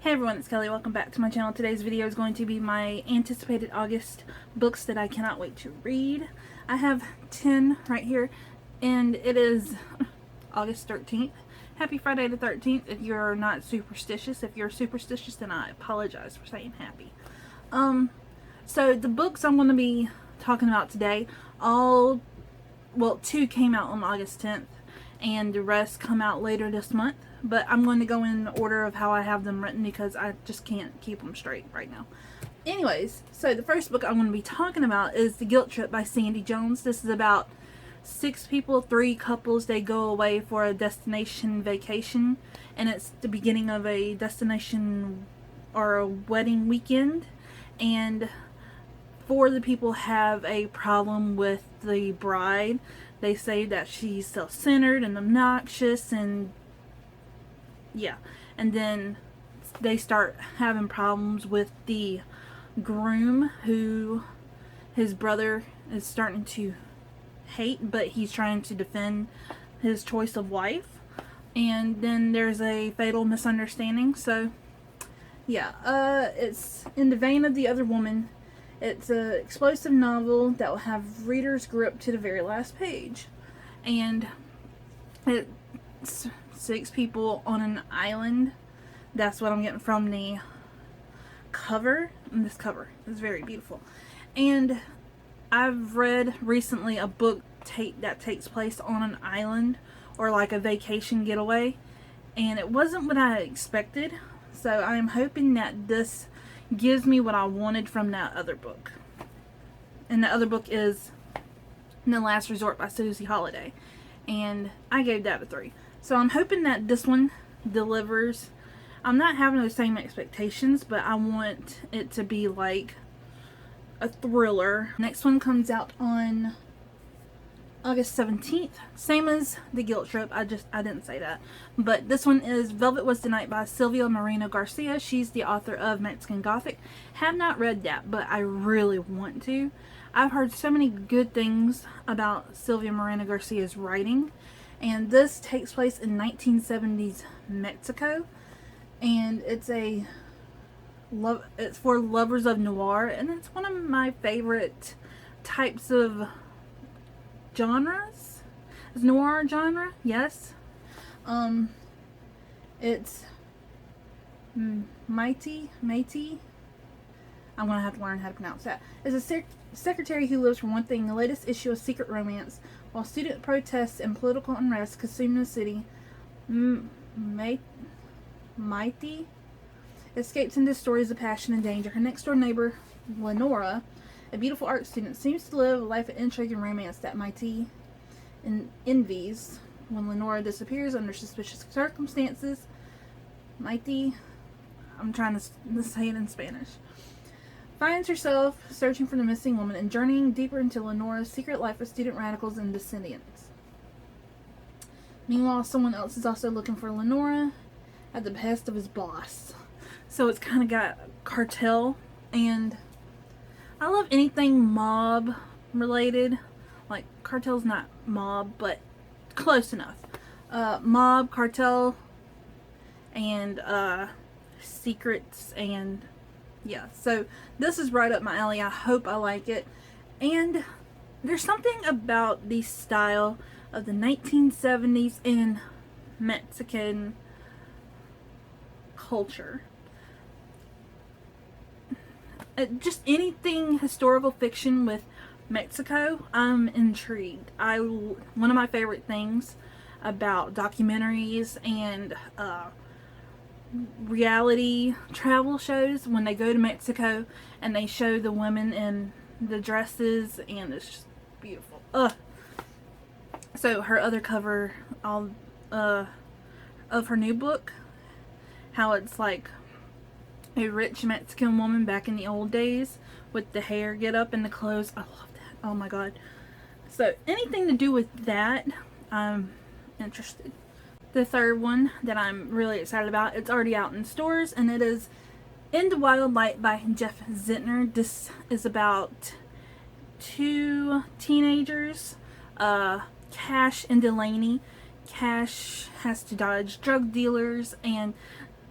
Hey everyone, it's Kelly. Welcome back to my channel. Today's video is going to be my anticipated August books that I cannot wait to read. I have 10 right here, and it is August 13th. Happy Friday the 13th if you're not superstitious. If you're superstitious, then I apologize for saying happy. So the books I'm going to be talking about today, two came out on August 10th, and the rest come out later this month. But I'm going to go in order of how I have them written because I just can't keep them straight right now. Anyways, so the first book I'm going to be talking about is The Guilt Trip by Sandy Jones. This is about 6 people, 3 couples. They go away for a destination vacation, and it's the beginning of a destination or a wedding weekend. And 4 of the people have a problem with the bride. They say that she's self-centered and obnoxious, and yeah, and then they start having problems with the groom, who his brother is starting to hate, but he's trying to defend his choice of wife. And then there's a fatal misunderstanding. So yeah, it's in the vein of The Other Woman. It's an explosive novel that will have readers gripped to the very last page, and it's 6 people on an island. That's what I'm getting from the cover. And this cover is very beautiful. And I've read recently a book that takes place on an island, or like a vacation getaway, and it wasn't what I expected. So I'm hoping that this gives me what I wanted from that other book. And the other book is The Last Resort by Susie Holiday, and I gave that a 3. So I'm hoping that this one delivers. I'm not having those same expectations, but I want it to be like a thriller. Next one comes out on August 17th. Same as The Guilt Trip. I didn't say that. But this one is Velvet Was the Night by Sylvia Marino Garcia. She's the author of Mexican Gothic. Have not read that, but I really want to. I've heard so many good things about Sylvia Marino Garcia's writing. And this takes place in 1970s Mexico, and it's for lovers of noir, and it's one of my favorite types of genres. Is noir genre? Yes. It's Mighty. I'm gonna have to learn how to pronounce that. It's a secretary who lives for one thing, the latest issue of Secret Romance. While student protests and political unrest consume the city, Mighty escapes into stories of passion and danger. Her next door neighbor, Lenora, a beautiful art student, seems to live a life of intrigue and romance that Mighty envies. When Lenora disappears under suspicious circumstances, Mighty, I'm trying to say it in Spanish, finds herself searching for the missing woman and journeying deeper into Lenora's secret life of student radicals and dissidents. Meanwhile, someone else is also looking for Lenora at the behest of his boss. So it's kind of got cartel, and I love anything mob related. Like, cartel's not mob, but close enough. Mob, cartel, and secrets, and yeah, so this is right up my alley. I hope I like it. And there's something about the style of the 1970s in Mexican culture. Just anything historical fiction with Mexico, I'm intrigued. One of my favorite things about documentaries and reality travel shows, when they go to Mexico and they show the women in the dresses, and it's just beautiful. So her other cover of her new book, how it's like a rich Mexican woman back in the old days with the hair get up and the clothes. I love that. Oh my god. So anything to do with that, I'm interested. The third one that I'm really excited about, it's already out in stores, and it is In the Wild Light by Jeff Zentner. This is about 2 teenagers, Cash and Delaney. Cash has to dodge drug dealers, and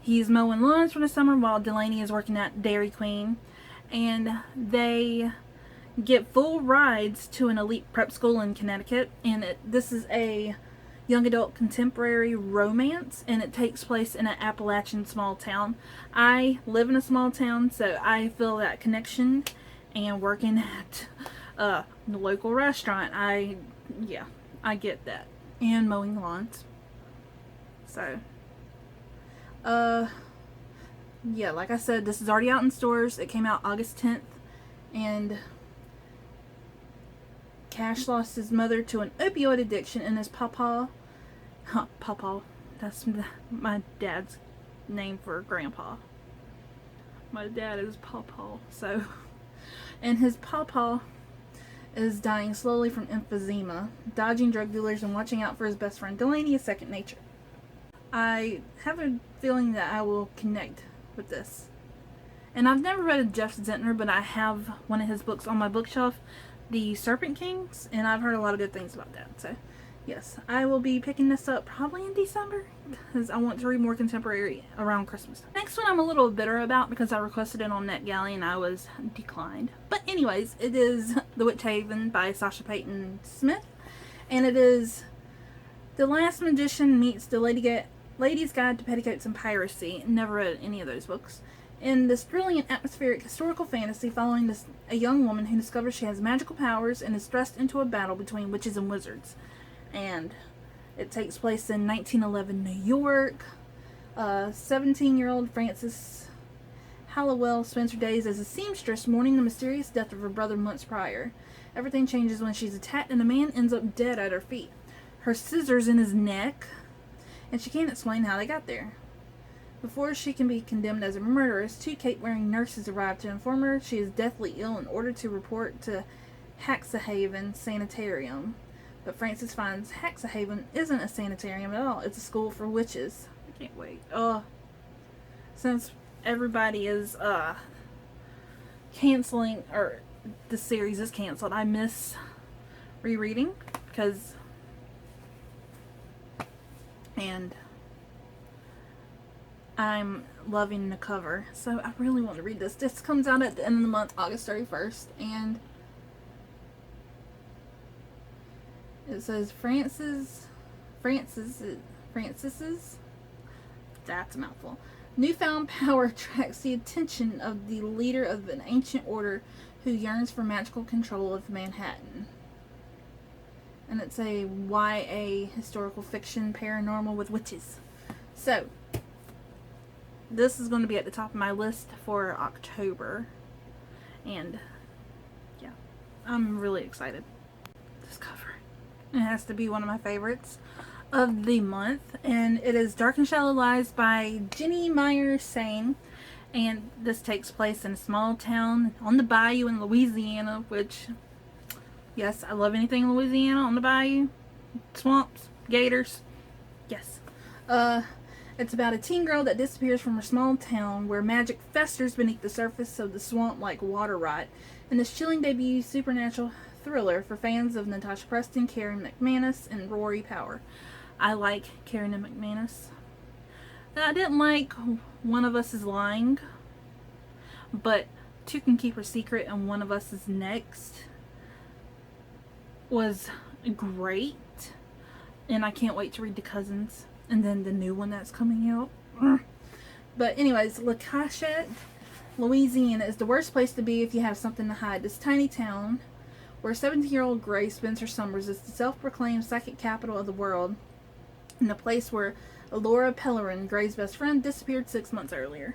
he's mowing lawns for the summer while Delaney is working at Dairy Queen, and they get full rides to an elite prep school in Connecticut, and this is a young adult contemporary romance, and it takes place in an Appalachian small town. I live in a small town, so I feel that connection, and working at the local restaurant, I get that, and mowing lawns. So yeah, like I said, this is already out in stores. It came out August 10th, and Cash lost his mother to an opioid addiction, and his papa, that's my dad's name for grandpa. My dad is Papa, so, and his papa is dying slowly from emphysema. Dodging drug dealers and watching out for his best friend Delaney is second nature. I have a feeling that I will connect with this. And I've never read a Jeff Zentner, but I have one of his books on my bookshelf, The Serpent Kings, and I've heard a lot of good things about that. So, yes, I will be picking this up probably in December, because I want to read more contemporary around Christmas. Next one I'm a little bitter about because I requested it on NetGalley and I was declined. But anyways, it is The Witch Haven by Sasha Payton Smith, and it is The Last Magician meets the Lady's Guide to Petticoats and Piracy. Never read any of those books. In this thrilling and atmospheric historical fantasy following a young woman who discovers she has magical powers and is thrust into a battle between witches and wizards. And it takes place in 1911 New York. 17-year-old Frances Hallowell spends her days as a seamstress mourning the mysterious death of her brother months prior. Everything changes when she's attacked and a man ends up dead at her feet. Her scissors in his neck, and she can't explain how they got there. Before she can be condemned as a murderess, two cape-wearing nurses arrive to inform her she is deathly ill in order to report to Haxahaven Sanitarium. But Frances finds Haxahaven isn't a sanitarium at all. It's a school for witches. I can't wait. Since everybody is canceling, or the series is canceled, I miss rereading, and I'm loving the cover, so I really want to read this. This comes out at the end of the month, August 31st, and it says Francis's, that's a mouthful. Newfound power attracts the attention of the leader of an ancient order who yearns for magical control of Manhattan. And it's a YA historical fiction paranormal with witches. So, this is going to be at the top of my list for October. And, yeah, I'm really excited. This cover. It has to be one of my favorites of the month. And it is Dark and Shallow Lies by Jenny Meyer Sane. And this takes place in a small town on the bayou in Louisiana, which, yes, I love anything in Louisiana, on the bayou. Swamps, gators. Yes. It's about a teen girl that disappears from her small town where magic festers beneath the surface of the swamp like water rot. In this chilling debut supernatural thriller for fans of Natasha Preston, Karen McManus, and Rory Power. I like Karen and McManus. I didn't like One of Us is Lying, but Two Can Keep Her Secret and One of Us is Next was great, and I can't wait to read The Cousins and then the new one that's coming out. But anyways, Lacachette, Louisiana is the worst place to be if you have something to hide. This tiny town where 17-year-old Grace spends her summers is the self-proclaimed psychic capital of the world, and the place where Laura Pellerin, Gray's best friend, disappeared 6 months earlier.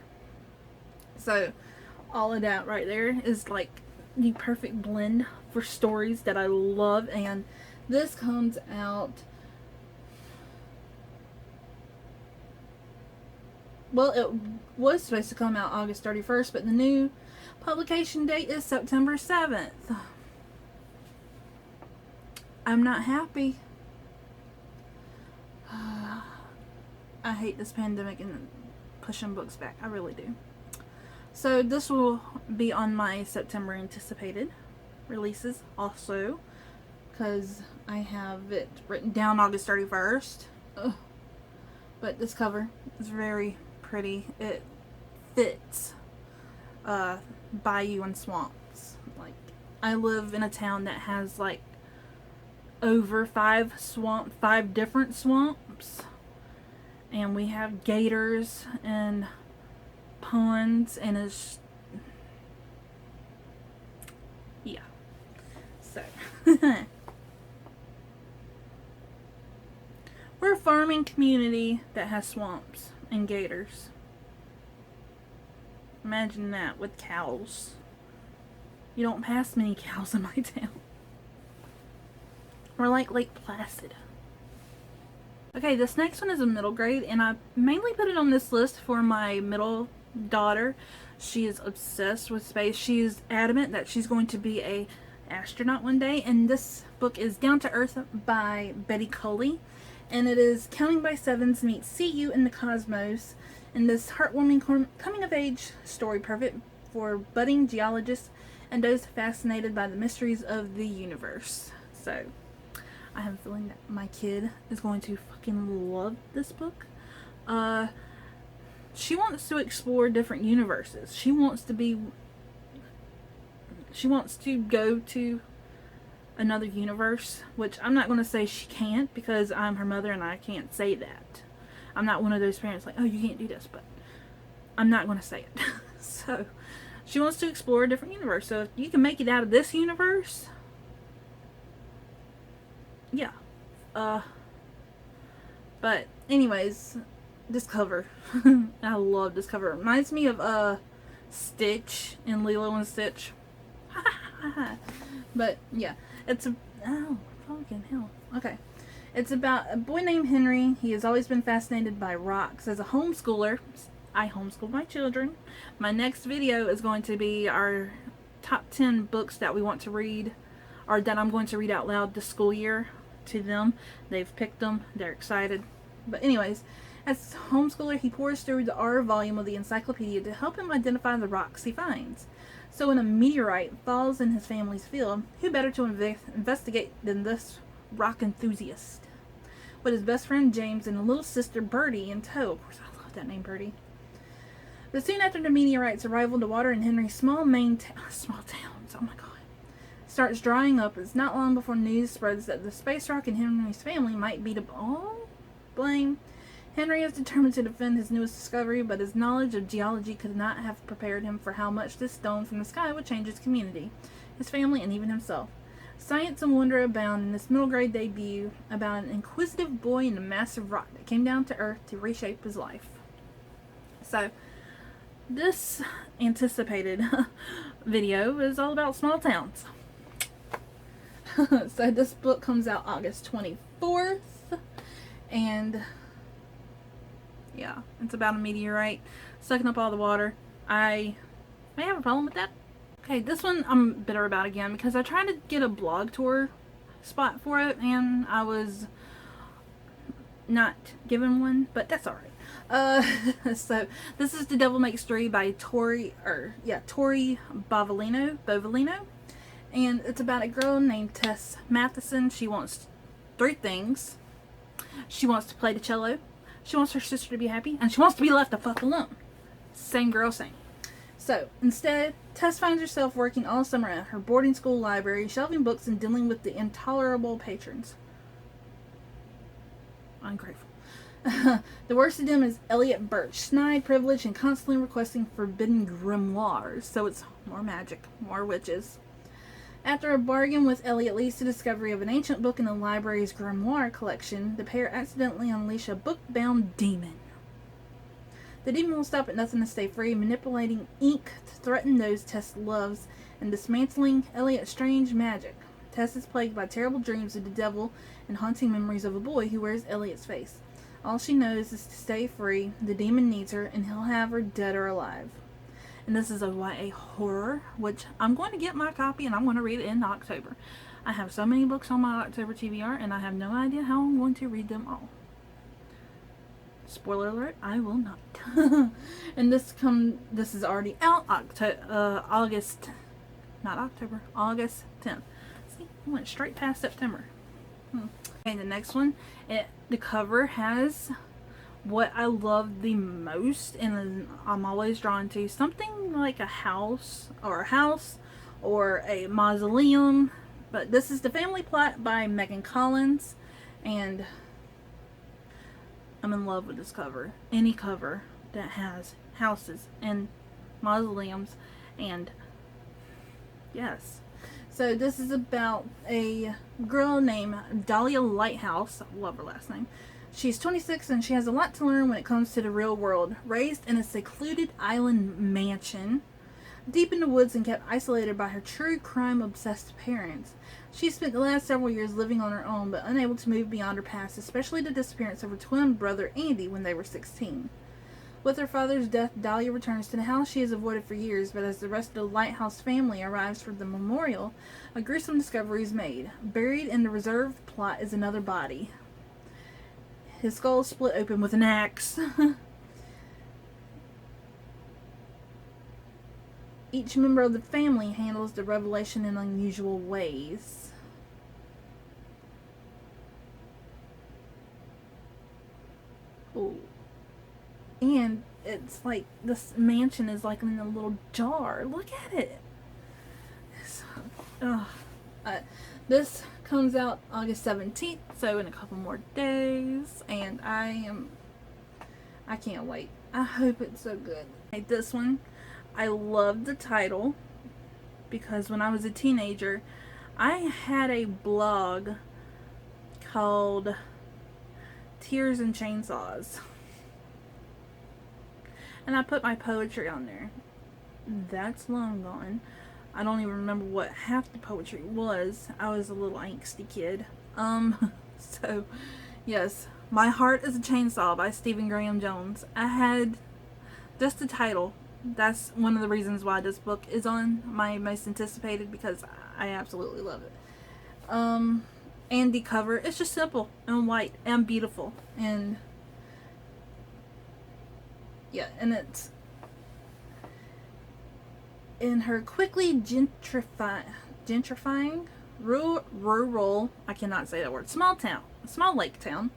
So all of that right there is like the perfect blend for stories that I love. And this comes out, well, it was supposed to come out August 31st, but the new publication date is September 7th. I'm not happy. I hate this pandemic and pushing books back. I really do. So this will be on my September anticipated releases also, because I have it written down August 31st. Ugh. But this cover is very pretty. It fits bayou and swamps. Like, I live in a town that has like over 5 different swamps, and we have gators and ponds, and it's, yeah, so we're a farming community that has swamps and gators. Imagine that, with cows. You don't pass many cows in my town. We're like Lake Placid. Okay, this next one is a middle grade, and I mainly put it on this list for my middle daughter. She is obsessed with space. She is adamant that she's going to be an astronaut one day, and this book is Down to Earth by Culley, and it is Counting by Sevens meets See You in the Cosmos, and this heartwarming coming-of-age story perfect for budding geologists and those fascinated by the mysteries of the universe. So, I have a feeling that my kid is going to fucking love this book. She wants to explore different universes. She wants to go to another universe, which I'm not going to say she can't, because I'm her mother and I can't say that. I'm not one of those parents like, oh, you can't do this, but I'm not going to say it. So, she wants to explore a different universe. So, if you can make it out of this universe, yeah. But anyways, this cover. I love this cover. It reminds me of Stitch in Lilo and Stitch. But yeah, it's oh fucking hell. Okay. It's about a boy named Henry. He has always been fascinated by rocks. As a homeschooler, I homeschool my children. My next video is going to be our top 10 books that we want to read, or that I'm going to read out loud this school year to them. They've picked them. They're excited. But anyways, as a homeschooler, he pours through the R volume of the encyclopedia to help him identify the rocks he finds. So when a meteorite falls in his family's field, who better to investigate than this rock enthusiast? With his best friend James and a little sister Birdie in tow. Of course, I love that name, Birdie. But soon after the meteorite's arrival, the water in Henry's small towns, oh my god, starts drying up. It's not long before news spreads that the space rock in Henry's family might be to blame. Henry is determined to defend his newest discovery, but his knowledge of geology could not have prepared him for how much this stone from the sky would change his community, his family, and even himself. Science and wonder abound in this middle grade debut about an inquisitive boy and a massive rock that came down to Earth to reshape his life. So, this anticipated video is all about small towns. So this book comes out August 24th, and yeah, it's about a meteorite sucking up all the water. I may have a problem with that. Okay, this one I'm bitter about again, because I tried to get a blog tour spot for it and I was not given one, but that's alright. So this is The Devil Makes Three by Tori Bovalino, and it's about a girl named Tess Matheson. She wants 3 things. She wants to play the cello, she wants her sister to be happy, and she wants to be left the fuck alone. Same girl, same. So, instead, Tess finds herself working all summer at her boarding school library, shelving books and dealing with the intolerable patrons. Ungrateful. The worst of them is Elliot Birch, snide, privileged, and constantly requesting forbidden grimoires. So it's more magic, more witches. After a bargain with Elliot leads to the discovery of an ancient book in the library's grimoire collection, the pair accidentally unleash a book-bound demon. The demon will stop at nothing to stay free, manipulating ink to threaten those Tess loves and dismantling Elliot's strange magic. Tess is plagued by terrible dreams of the devil and haunting memories of a boy who wears Elliot's face. All she knows is to stay free, the demon needs her, and he'll have her dead or alive. And this is a YA horror, which I'm going to get my copy and I'm going to read it in October. I have so many books on my October TBR and I have no idea how I'm going to read them all. Spoiler alert, I will not. And this is already out August 10th. See, I went straight past September. Okay, the next one, the cover has what I love the most, and I'm always drawn to, something like a house or a mausoleum. But this is The Family Plot by Megan Collins, and I'm in love with this cover. Any cover that has houses and mausoleums, and yes. So this is about a girl named Dahlia Lighthouse. I love her last name. She's 26 and she has a lot to learn when it comes to the real world. Raised in a secluded island mansion, deep in the woods and kept isolated by her true crime-obsessed parents, she spent the last several years living on her own but unable to move beyond her past, especially the disappearance of her twin brother Andy when they were 16. With her father's death, Dahlia returns to the house she has avoided for years, but as the rest of the Lighthouse family arrives for the memorial, a gruesome discovery is made. Buried in the reserved plot is another body. His skull is split open with an axe. Each member of the family handles the revelation in unusual ways. Ooh. And it's like this mansion is like in a little jar. Look at it. This comes out August 17th, so in a couple more days, and I can't wait. I hope it's so good. This one, I love the title because when I was a teenager, I had a blog called Tears and Chainsaws. And I put my poetry on there. That's long gone. I don't even remember what half the poetry was. I was a little angsty kid. So, yes. My Heart is a Chainsaw by Stephen Graham Jones. I had just the title. That's one of the reasons why this book is on my most anticipated, because I absolutely love it. And the cover, it's just simple and white and beautiful. And yeah, and it's in her quickly gentrifying rural, I cannot say that word, small lake town.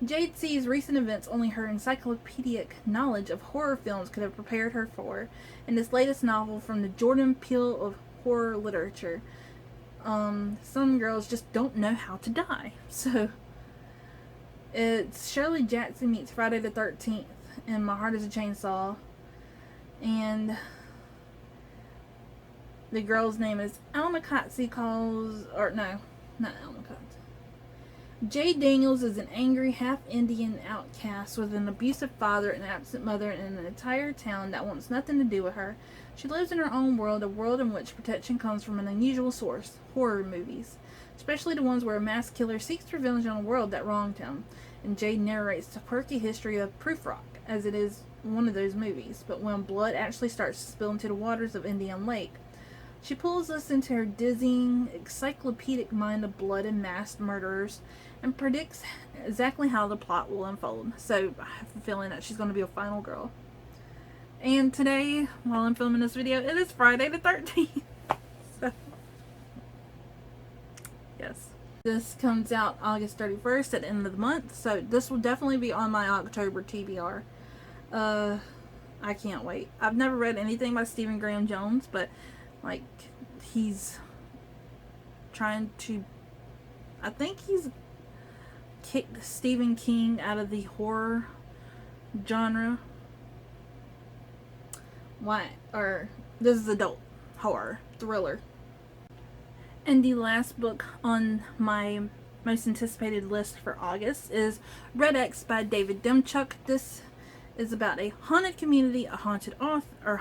Jade sees recent events only her encyclopedic knowledge of horror films could have prepared her for in this latest novel from the Jordan Peele of horror literature. Some girls just don't know how to die. So it's Shirley Jackson meets Friday the 13th and My Heart is a Chainsaw, and the girl's name is Alma Katsi not Alma Katsi. Jay Daniels is an angry half-Indian outcast with an abusive father, an absent mother, and an entire town that wants nothing to do with her. She lives in her own world, a world in which protection comes from an unusual source, horror movies, especially the ones where a mass killer seeks revenge on a world that wronged him. And Jade narrates the quirky history of Proof Rock, as it is one of those movies, but when blood actually starts to spill into the waters of Indian Lake, she pulls us into her dizzying, encyclopedic mind of blood and masked murderers, and predicts exactly how the plot will unfold. So I have a feeling that she's going to be a final girl. And today, while I'm filming this video, it is Friday the 13th. So, yes. This comes out August 31st at the end of the month, so this will definitely be on my October TBR. I can't wait. I've never read anything by Stephen Graham Jones, but like, he's trying to, I think he's kicked Stephen King out of the horror genre. Why? Or this is adult horror thriller. And the last book on my most anticipated list for August is Red X by David Dimchuck. This is about a haunted community, a haunted author,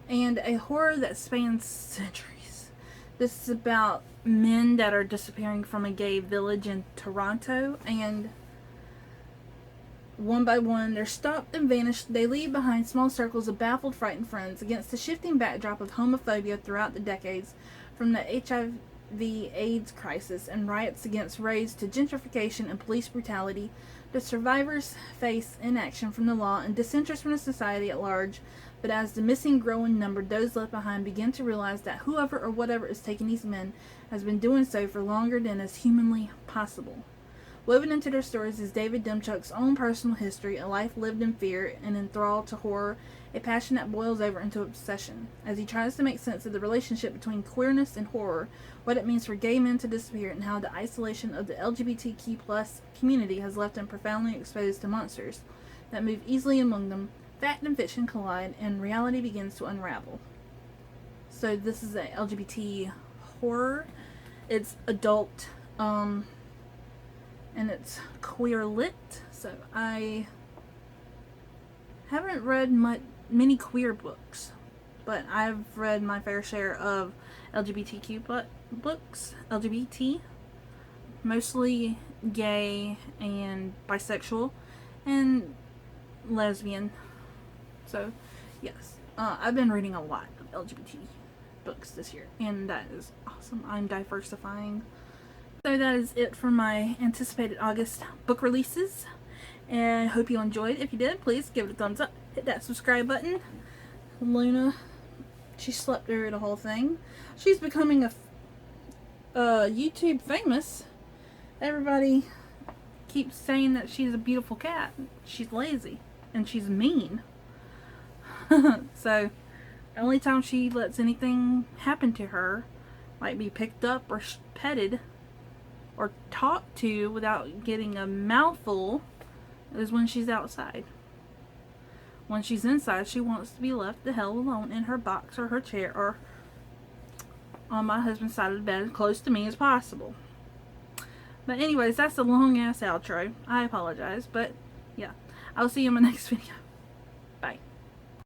and a horror that spans centuries. This is about men that are disappearing from a gay village in Toronto, and one by one they're stopped and vanished. They leave behind small circles of baffled, frightened friends against the shifting backdrop of homophobia throughout the decades, from the HIV/AIDS crisis and riots against race to gentrification and police brutality. The survivors face inaction from the law and disinterest from the society at large, but as the missing growing number, those left behind begin to realize that whoever or whatever is taking these men has been doing so for longer than is humanly possible. Woven into their stories is David Dimchuck's own personal history, a life lived in fear and enthralled to horror, a passion that boils over into obsession. As he tries to make sense of the relationship between queerness and horror, what it means for gay men to disappear, and how the isolation of the LGBTQ+ community has left them profoundly exposed to monsters that move easily among them, fact and fiction collide, and reality begins to unravel. So this is a LGBT horror. It's adult, and it's queer lit. So I haven't read many queer books, but I've read my fair share of LGBTQ books. LGBT, mostly gay and bisexual and lesbian. So yes, I've been reading a lot of LGBT books this year, and that is awesome. I'm diversifying. So that is it for my anticipated August book releases, and I hope you enjoyed. If you did, please give it a thumbs up, hit that subscribe button. Luna, she slept through the whole thing. She's becoming a YouTube famous. Everybody keeps saying that she's a beautiful cat. She's lazy and she's mean. So the only time she lets anything happen to her, like be picked up or petted or talked to without getting a mouthful, is when she's outside. When she's inside, she wants to be left the hell alone in her box or her chair or on my husband's side of the bed, as close to me as possible. But anyways, that's a long ass outro. I apologize, but yeah, I'll see you in my next video.